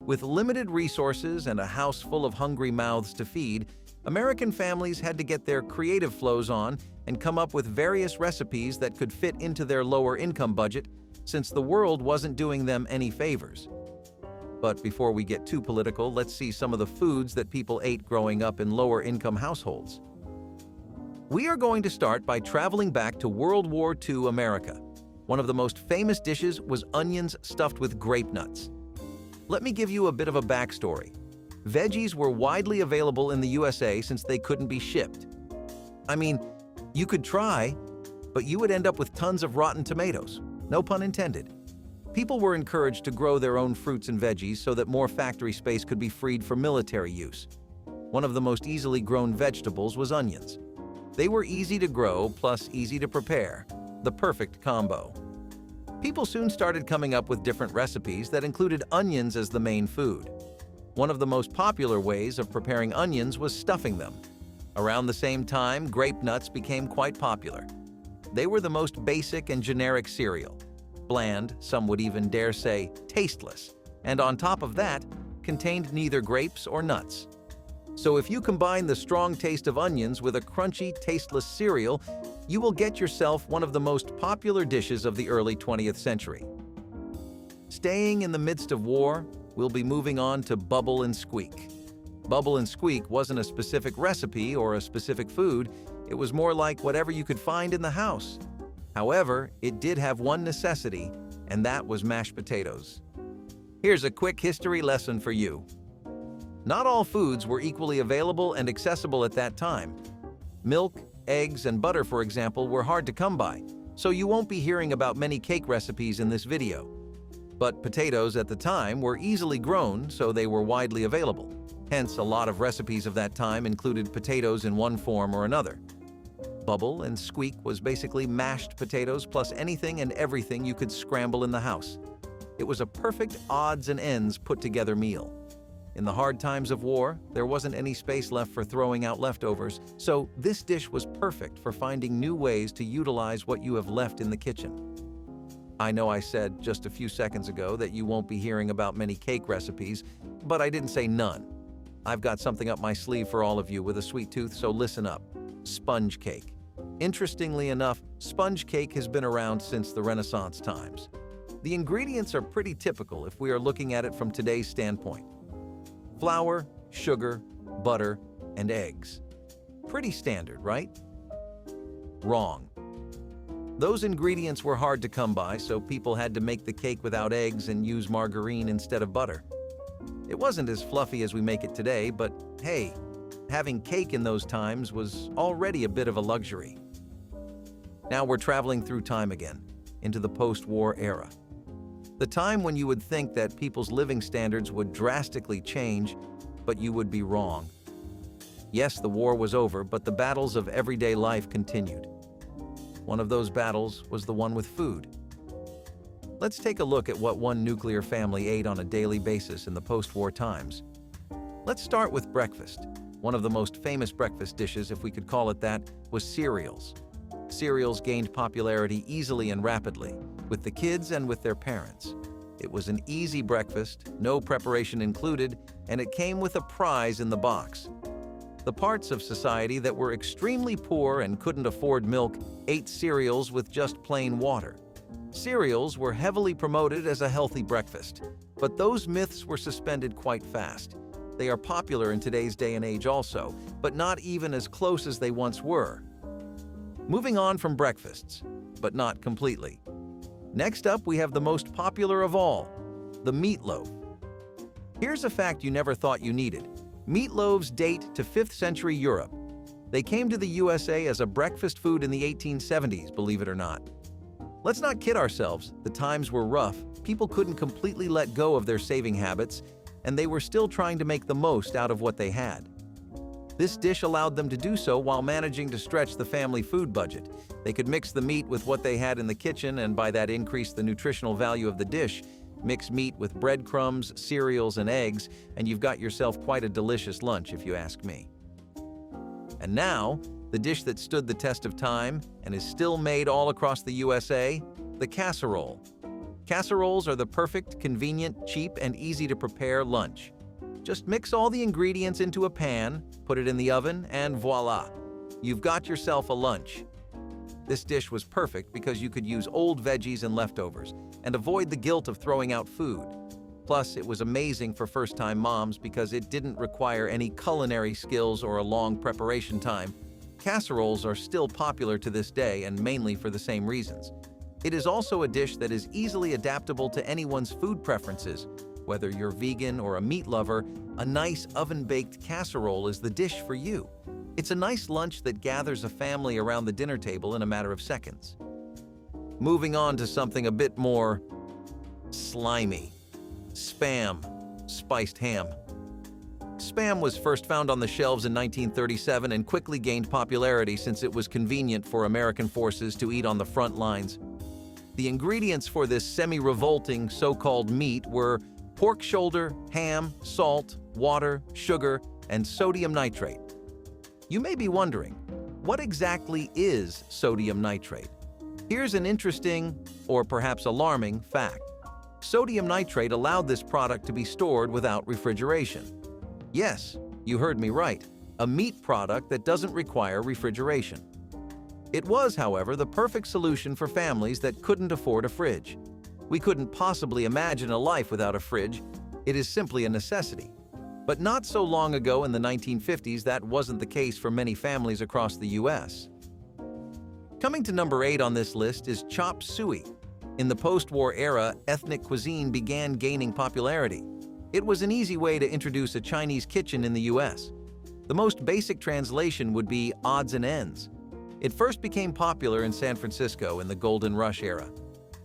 With limited resources and a house full of hungry mouths to feed, American families had to get their creative flows on and come up with various recipes that could fit into their lower income budget, since the world wasn't doing them any favors. But before we get too political, let's see some of the foods that people ate growing up in lower income households. We are going to start by traveling back to World War II America. One of the most famous dishes was onions stuffed with grape nuts. Let me give you a bit of a backstory. Veggies were widely available in the USA since they couldn't be shipped. I mean, you could try, but you would end up with tons of rotten tomatoes. No pun intended. People were encouraged to grow their own fruits and veggies so that more factory space could be freed for military use. One of the most easily grown vegetables was onions. They were easy to grow plus easy to prepare, the perfect combo. People soon started coming up with different recipes that included onions as the main food. One of the most popular ways of preparing onions was stuffing them. Around the same time, grape nuts became quite popular. They were the most basic and generic cereal. Bland, some would even dare say tasteless, and on top of that, contained neither grapes or nuts. So if you combine the strong taste of onions with a crunchy, tasteless cereal, you will get yourself one of the most popular dishes of the early 20th century. Staying in the midst of war, we'll be moving on to bubble and squeak. Bubble and squeak wasn't a specific recipe or a specific food, it was more like whatever you could find in the house. However, it did have one necessity, and that was mashed potatoes. Here's a quick history lesson for you. Not all foods were equally available and accessible at that time. Milk, eggs, and butter, for example, were hard to come by, so you won't be hearing about many cake recipes in this video. But potatoes at the time were easily grown, so they were widely available. Hence, a lot of recipes of that time included potatoes in one form or another. Bubble and squeak was basically mashed potatoes plus anything and everything you could scramble in the house. It was a perfect odds and ends put-together meal. In the hard times of war, there wasn't any space left for throwing out leftovers, so this dish was perfect for finding new ways to utilize what you have left in the kitchen. I know I said just a few seconds ago that you won't be hearing about many cake recipes, but I didn't say none. I've got something up my sleeve for all of you with a sweet tooth, so listen up. Sponge cake. Interestingly enough, sponge cake has been around since the Renaissance times. The ingredients are pretty typical if we are looking at it from today's standpoint. Flour, sugar, butter, and eggs. Pretty standard, right? Wrong. Those ingredients were hard to come by, so people had to make the cake without eggs and use margarine instead of butter. It wasn't as fluffy as we make it today, but hey, having cake in those times was already a bit of a luxury. Now we're traveling through time again, into the post-war era. The time when you would think that people's living standards would drastically change, but you would be wrong. Yes, the war was over, but the battles of everyday life continued. One of those battles was the one with food. Let's take a look at what one nuclear family ate on a daily basis in the post-war times. Let's start with breakfast. One of the most famous breakfast dishes, if we could call it that, was cereals. Cereals gained popularity easily and rapidly, with the kids and with their parents. It was an easy breakfast, no preparation included, and it came with a prize in the box. The parts of society that were extremely poor and couldn't afford milk ate cereals with just plain water. Cereals were heavily promoted as a healthy breakfast, but those myths were suspended quite fast. They are popular in today's day and age also, but not even as close as they once were. Moving on from breakfasts, but not completely. Next up, we have the most popular of all, the meatloaf. Here's a fact you never thought you needed. Meatloaves date to 5th century Europe. They came to the USA as a breakfast food in the 1870s, believe it or not. Let's not kid ourselves, the times were rough, people couldn't completely let go of their saving habits, and they were still trying to make the most out of what they had. This dish allowed them to do so while managing to stretch the family food budget. They could mix the meat with what they had in the kitchen and by that increase the nutritional value of the dish. Mix meat with breadcrumbs, cereals, and eggs, and you've got yourself quite a delicious lunch if you ask me. And now, the dish that stood the test of time and is still made all across the USA, the casserole. Casseroles are the perfect, convenient, cheap, and easy-to-prepare lunch. Just mix all the ingredients into a pan, put it in the oven, and voila! You've got yourself a lunch. This dish was perfect because you could use old veggies and leftovers and avoid the guilt of throwing out food. Plus, it was amazing for first-time moms because it didn't require any culinary skills or a long preparation time. Casseroles are still popular to this day and mainly for the same reasons. It is also a dish that is easily adaptable to anyone's food preferences. Whether you're vegan or a meat lover, a nice oven-baked casserole is the dish for you. It's a nice lunch that gathers a family around the dinner table in a matter of seconds. Moving on to something a bit more slimy. Spam, spiced ham. Spam was first found on the shelves in 1937 and quickly gained popularity since it was convenient for American forces to eat on the front lines. The ingredients for this semi-revolting so-called meat were pork shoulder, ham, salt, water, sugar, and sodium nitrate. You may be wondering, what exactly is sodium nitrate? Here's an interesting, or perhaps alarming, fact. Sodium nitrate allowed this product to be stored without refrigeration. Yes, you heard me right, a meat product that doesn't require refrigeration. It was, however, the perfect solution for families that couldn't afford a fridge. We couldn't possibly imagine a life without a fridge. It is simply a necessity. But not so long ago in the 1950s, that wasn't the case for many families across the U.S. Coming to number 8 on this list is chop suey. In the post-war era, ethnic cuisine began gaining popularity. It was an easy way to introduce a Chinese kitchen in the U.S. The most basic translation would be odds and ends. It first became popular in San Francisco in the Golden Rush era.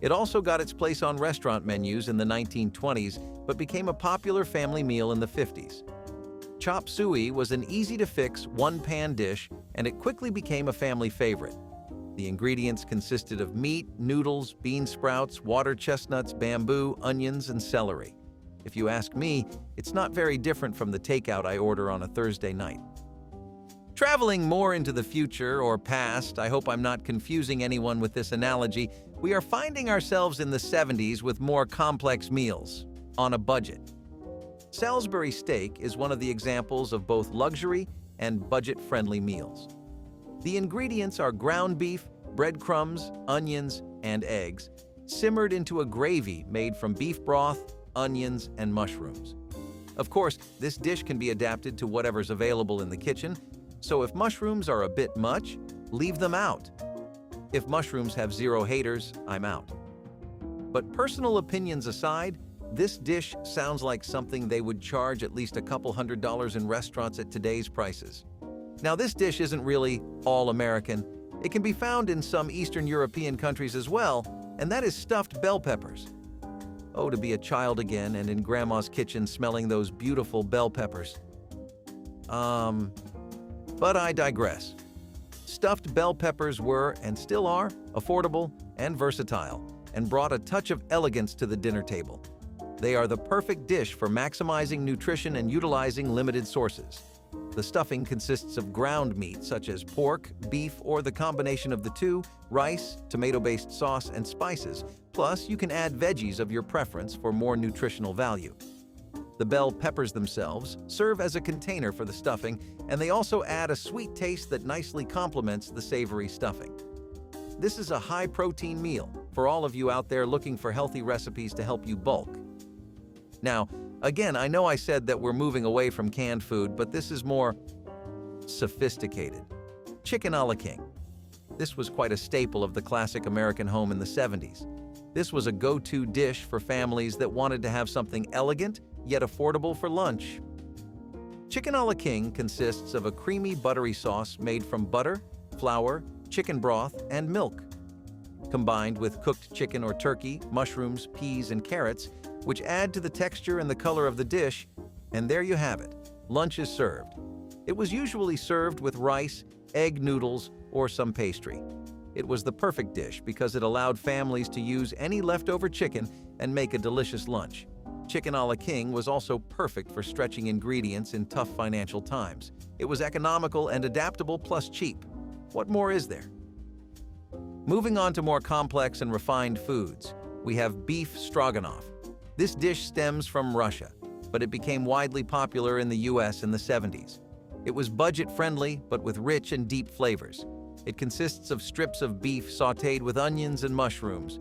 It also got its place on restaurant menus in the 1920s, but became a popular family meal in the 50s. Chop suey was an easy-to-fix, one-pan dish, and it quickly became a family favorite. The ingredients consisted of meat, noodles, bean sprouts, water chestnuts, bamboo, onions, and celery. If you ask me, it's not very different from the takeout I order on a Thursday night. Traveling more into the future or past, I hope I'm not confusing anyone with this analogy, we are finding ourselves in the 70s with more complex meals, on a budget. Salisbury steak is one of the examples of both luxury and budget-friendly meals. The ingredients are ground beef, breadcrumbs, onions, and eggs, simmered into a gravy made from beef broth, onions, and mushrooms. Of course, this dish can be adapted to whatever's available in the kitchen, so if mushrooms are a bit much, leave them out. If mushrooms have zero haters, I'm out. But personal opinions aside, this dish sounds like something they would charge at least a couple $100s in restaurants at today's prices. Now, this dish isn't really all American. It can be found in some Eastern European countries as well, and that is stuffed bell peppers. Oh, to be a child again and in Grandma's kitchen smelling those beautiful bell peppers. But I digress. Stuffed bell peppers were, and still are, affordable and versatile, and brought a touch of elegance to the dinner table. They are the perfect dish for maximizing nutrition and utilizing limited sources. The stuffing consists of ground meat such as pork, beef, or the combination of the two, rice, tomato-based sauce, and spices. Plus, you can add veggies of your preference for more nutritional value. The bell peppers themselves serve as a container for the stuffing, and they also add a sweet taste that nicely complements the savory stuffing. This is a high-protein meal for all of you out there looking for healthy recipes to help you bulk. Now, again, I know I said that we're moving away from canned food, but this is more sophisticated. Chicken a la king. This was quite a staple of the classic American home in the 70s. This was a go-to dish for families that wanted to have something elegant yet affordable for lunch. Chicken a la king consists of a creamy, buttery sauce made from butter, flour, chicken broth, and milk, combined with cooked chicken or turkey, mushrooms, peas, and carrots, which add to the texture and the color of the dish, and there you have it. Lunch is served. It was usually served with rice, egg noodles, or some pastry. It was the perfect dish because it allowed families to use any leftover chicken and make a delicious lunch. Chicken a la king was also perfect for stretching ingredients in tough financial times. It was economical and adaptable plus cheap. What more is there? Moving on to more complex and refined foods. we have beef stroganoff. This dish stems from Russia, but it became widely popular in the US in the 70s. It was budget-friendly, but with rich and deep flavors. It consists of strips of beef sautéed with onions and mushrooms.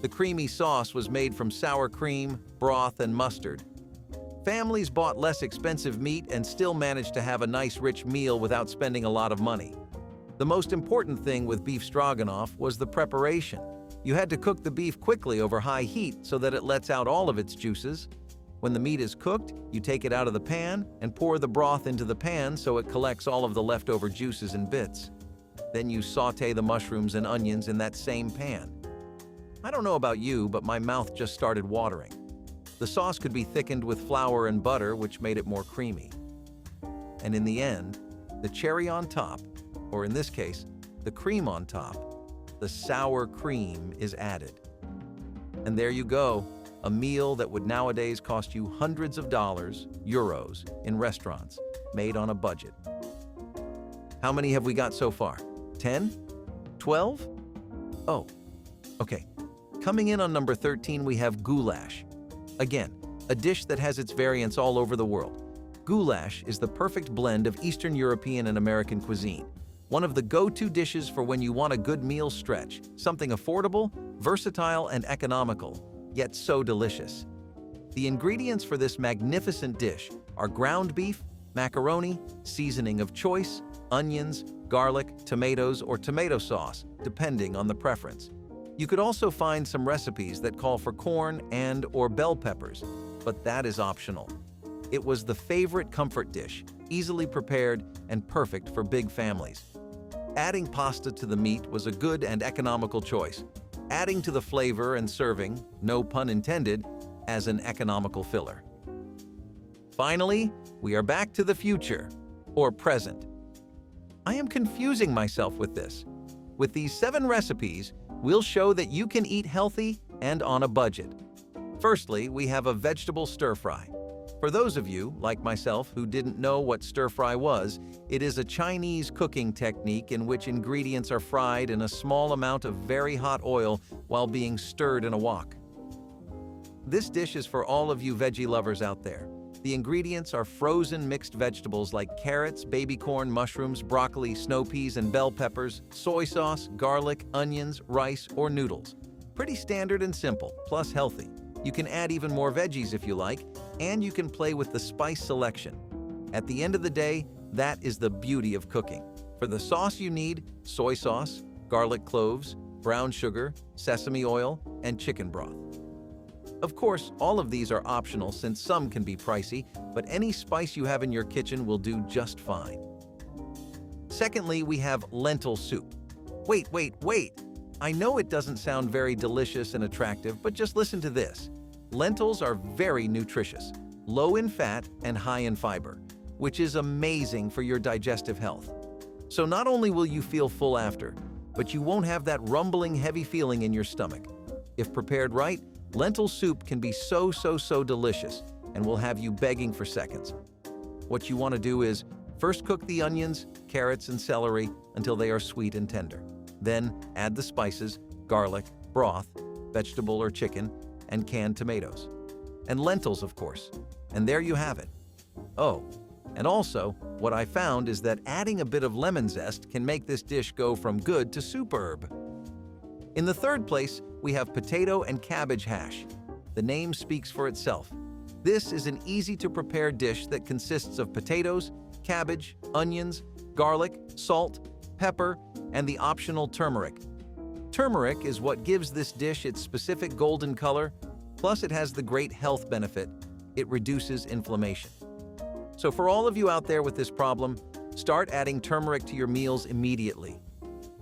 The creamy sauce was made from sour cream, broth, and mustard. Families bought less expensive meat and still managed to have a nice rich meal without spending a lot of money. The most important thing with beef stroganoff was the preparation. You had to cook the beef quickly over high heat so that it lets out all of its juices. When the meat is cooked, you take it out of the pan and pour the broth into the pan so it collects all of the leftover juices and bits. Then you sauté the mushrooms and onions in that same pan. I don't know about you, but my mouth just started watering. The sauce could be thickened with flour and butter, which made it more creamy. And in the end, the cherry on top, or in this case, the cream on top, the sour cream is added. And there you go, a meal that would nowadays cost you hundreds of dollars, euros, in restaurants, made on a budget. How many have we got so far? 10? 12? Oh, okay. Coming in on number 13, we have goulash. Again, a dish that has its variants all over the world. Goulash is the perfect blend of Eastern European and American cuisine. One of the go-to dishes for when you want a good meal stretch, something affordable, versatile, and economical, yet so delicious. The ingredients for this magnificent dish are ground beef, macaroni, seasoning of choice, onions, garlic, tomatoes, or tomato sauce, depending on the preference. You could also find some recipes that call for corn and/or bell peppers, but that is optional. It was the favorite comfort dish, easily prepared and perfect for big families. Adding pasta to the meat was a good and economical choice, adding to the flavor and serving, no pun intended, as an economical filler. Finally, we are back to the future, or present. I am confusing myself with this. With these 7 recipes, we'll show that you can eat healthy and on a budget. Firstly, we have a vegetable stir-fry. For those of you, like myself, who didn't know what stir-fry was, it is a Chinese cooking technique in which ingredients are fried in a small amount of very hot oil while being stirred in a wok. This dish is for all of you veggie lovers out there. The ingredients are frozen mixed vegetables like carrots, baby corn, mushrooms, broccoli, snow peas, and bell peppers, soy sauce, garlic, onions, rice, or noodles. Pretty standard and simple, plus healthy. You can add even more veggies if you like, and you can play with the spice selection. At the end of the day, that is the beauty of cooking. For the sauce you need soy sauce, garlic cloves, brown sugar, sesame oil, and chicken broth. Of course, all of these are optional since some can be pricey, but any spice you have in your kitchen will do just fine. Secondly, we have lentil soup. Wait! I know it doesn't sound very delicious and attractive, but just listen to this. Lentils are very nutritious, low in fat and high in fiber, which is amazing for your digestive health. So not only will you feel full after, but you won't have that rumbling heavy feeling in your stomach. If prepared right, lentil soup can be so delicious and will have you begging for seconds. What you want to do is first cook the onions, carrots, and celery until they are sweet and tender. Then add the spices, garlic, broth, vegetable or chicken, and canned tomatoes. And lentils, of course. And there you have it. Oh, and also, what I found is that adding a bit of lemon zest can make this dish go from good to superb. In the third place, we have potato and cabbage hash. The name speaks for itself. This is an easy-to-prepare dish that consists of potatoes, cabbage, onions, garlic, salt, pepper, and the optional turmeric. Turmeric is what gives this dish its specific golden color, plus it has the great health benefit. It reduces inflammation. So for all of you out there with this problem, start adding turmeric to your meals immediately.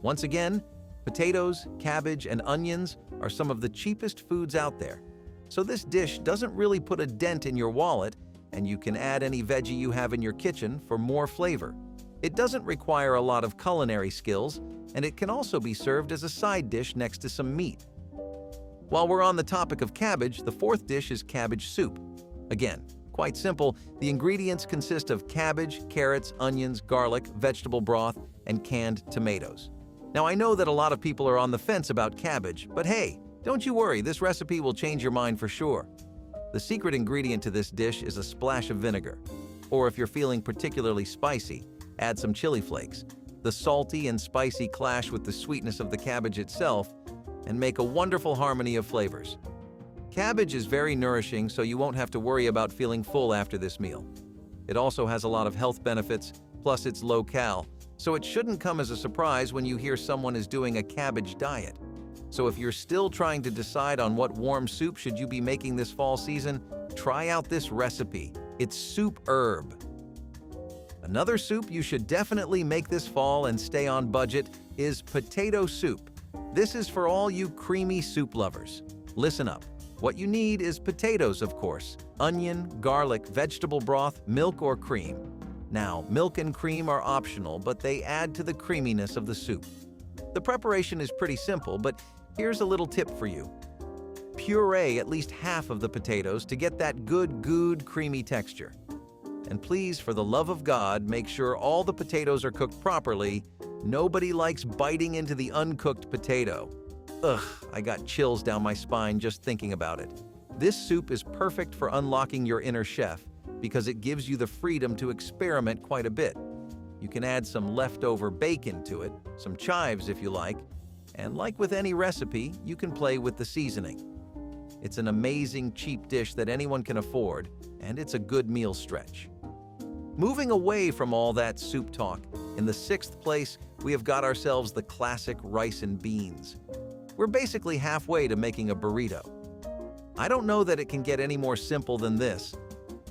Once again, potatoes, cabbage, and onions are some of the cheapest foods out there. So this dish doesn't really put a dent in your wallet, and you can add any veggie you have in your kitchen for more flavor. It doesn't require a lot of culinary skills, and it can also be served as a side dish next to some meat. While we're on the topic of cabbage, the fourth dish is cabbage soup. Again, quite simple. The ingredients consist of cabbage, carrots, onions, garlic, vegetable broth, and canned tomatoes. Now, I know that a lot of people are on the fence about cabbage, but hey, Don't you worry, this recipe will change your mind for sure. The secret ingredient to this dish is a splash of vinegar. Or if you're feeling particularly spicy, add some chili flakes. The salty and spicy clash with the sweetness of the cabbage itself and make a wonderful harmony of flavors. Cabbage is very nourishing, so you won't have to worry about feeling full after this meal. It also has a lot of health benefits, plus it's low-cal, so it shouldn't come as a surprise when you hear someone is doing a cabbage diet. So if you're still trying to decide on what warm soup should you be making this fall season, try out this recipe. It's soup herb. Another soup you should definitely make this fall and stay on budget is potato soup. This is for all you creamy soup lovers. Listen up. What you need is potatoes, of course, onion, garlic, vegetable broth, milk or cream. Now, milk and cream are optional, but they add to the creaminess of the soup. The preparation is pretty simple, but here's a little tip for you. Puree at least half of the potatoes to get that good creamy texture. And please, for the love of God, make sure all the potatoes are cooked properly. Nobody likes biting into the uncooked potato. Ugh, I got chills down my spine just thinking about it. This soup is perfect for unlocking your inner chef because it gives you the freedom to experiment quite a bit. You can add some leftover bacon to it, some chives if you like, and like with any recipe, you can play with the seasoning. It's an amazing cheap dish that anyone can afford, and it's a good meal stretch. Moving away from all that soup talk, in the 6th place, we have got ourselves the classic rice and beans. We're basically halfway to making a burrito. I don't know that it can get any more simple than this.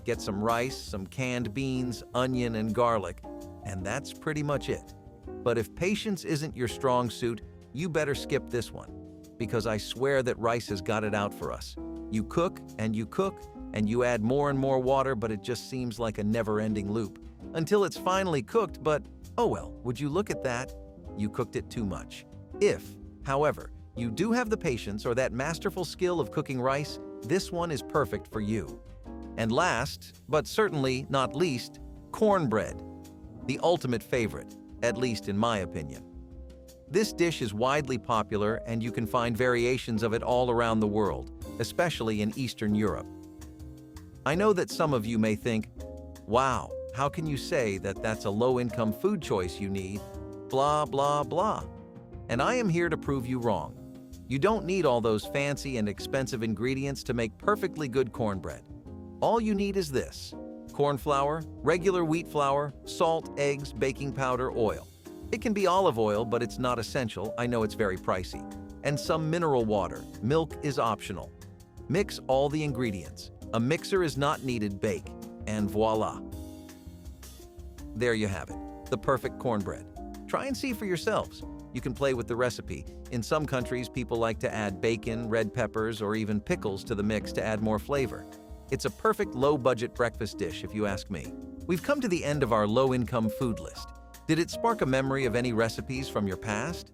Get some rice, some canned beans, onion, and garlic, and that's pretty much it. But if patience isn't your strong suit, you better skip this one, because I swear that rice has got it out for us. You cook, and you add more and more water, but it just seems like a never-ending loop. Until it's finally cooked, but oh well, would you look at that? You cooked it too much. If, however, you do have the patience or that masterful skill of cooking rice, this one is perfect for you. And last, but certainly not least, cornbread. The ultimate favorite, at least in my opinion. This dish is widely popular and you can find variations of it all around the world, especially in Eastern Europe. I know that some of you may think, wow, how can you say that that's a low-income food choice you need? Blah, blah, blah. And I am here to prove you wrong. You don't need all those fancy and expensive ingredients to make perfectly good cornbread. All you need is this: corn flour, regular wheat flour, salt, eggs, baking powder, oil. It can be olive oil, but it's not essential. I know it's very pricey. And some mineral water. Milk is optional. Mix all the ingredients. A mixer is not needed. Bake. And voila. There you have it. The perfect cornbread. Try and see for yourselves. You can play with the recipe. In some countries, people like to add bacon, red peppers, or even pickles to the mix to add more flavor. It's a perfect low-budget breakfast dish, if you ask me. We've come to the end of our low-income food list. Did it spark a memory of any recipes from your past?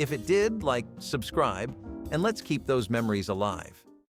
If it did, subscribe, and let's keep those memories alive.